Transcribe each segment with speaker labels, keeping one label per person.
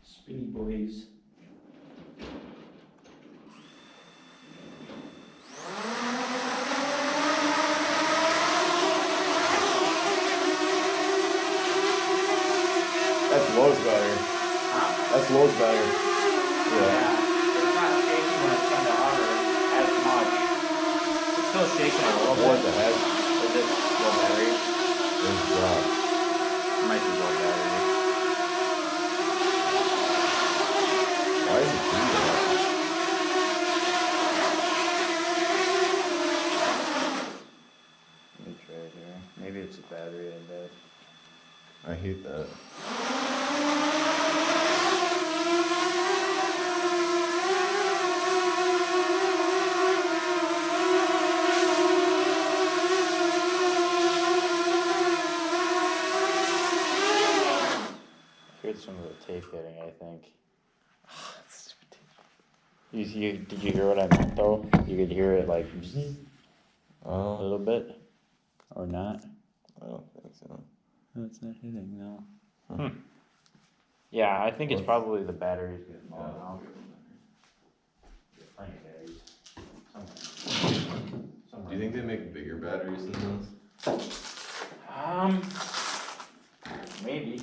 Speaker 1: Spinny boys.
Speaker 2: That's Lowe's battery.
Speaker 1: Huh?
Speaker 2: That's Lowe's battery.
Speaker 1: Yeah. It's not shaking when it's trying to hover as much. It's still shaking a little
Speaker 2: What
Speaker 1: bit.
Speaker 2: the heck?
Speaker 1: Is it low battery?
Speaker 2: It's dropped.
Speaker 1: It might be low battery.
Speaker 2: Why is it doing that?
Speaker 1: Let me try it here. Maybe it's a battery, I bet.
Speaker 2: I hate that.
Speaker 1: Here's some of the tape hitting, I think. Did you hear what I meant though? You could hear it like a
Speaker 2: Oh,
Speaker 1: little bit, or not?
Speaker 2: I don't think so.
Speaker 1: No, it's not hitting, no. Yeah, I think it's probably the batteries getting low now. Plenty of batteries.
Speaker 2: Do you think they make bigger batteries than this?
Speaker 1: Maybe.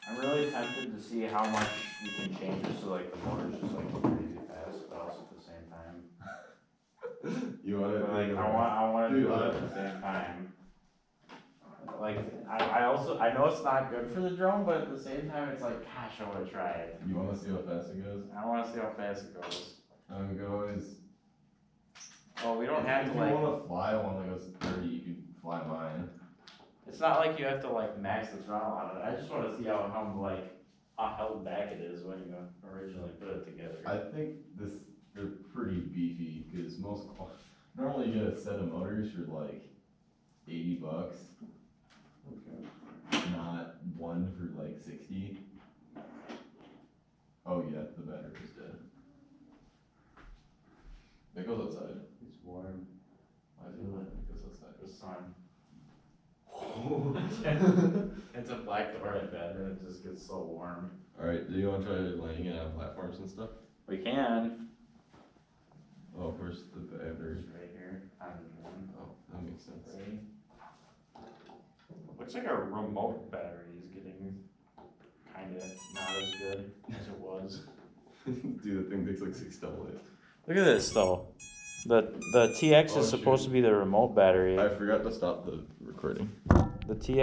Speaker 1: I'm really tempted to see how much you can change it so like the motor's just like crazy fast, but also at the same time.
Speaker 2: You want it?
Speaker 1: But like I want to do it at the same time. Like I know it's not good for the drone, but at the same time it's like, gosh, I want to try it.
Speaker 2: You want to see how fast it goes?
Speaker 1: I want to see how fast it goes.
Speaker 2: We could always.
Speaker 1: Well, we don't have
Speaker 2: if
Speaker 1: to
Speaker 2: you
Speaker 1: like.
Speaker 2: want to fly one that goes 30, you can fly mine.
Speaker 1: It's not like you have to like max the throttle on it. I just want to see how like held back it is when you originally put it together.
Speaker 2: I think they're pretty beefy because normally you get a set of motors for like $80.
Speaker 1: Okay.
Speaker 2: Not one for like 60. Oh yeah, the battery's dead. It goes outside.
Speaker 1: It's warm.
Speaker 2: Why is it lit? It goes outside.
Speaker 1: The sun. It's a black door at bed and it just gets so warm.
Speaker 2: Alright, do you want to try landing it on platforms and stuff?
Speaker 1: We can.
Speaker 2: Oh, where's the battery?
Speaker 1: It's right here on the drone.
Speaker 2: Oh, that makes sense.
Speaker 1: Ready? Looks like our remote battery is getting kind of not as good as it was.
Speaker 2: Dude, the thing takes like 6 double A.
Speaker 1: Look at this though. The TX is supposed to be the remote battery.
Speaker 2: I forgot to stop the recording.
Speaker 1: The TX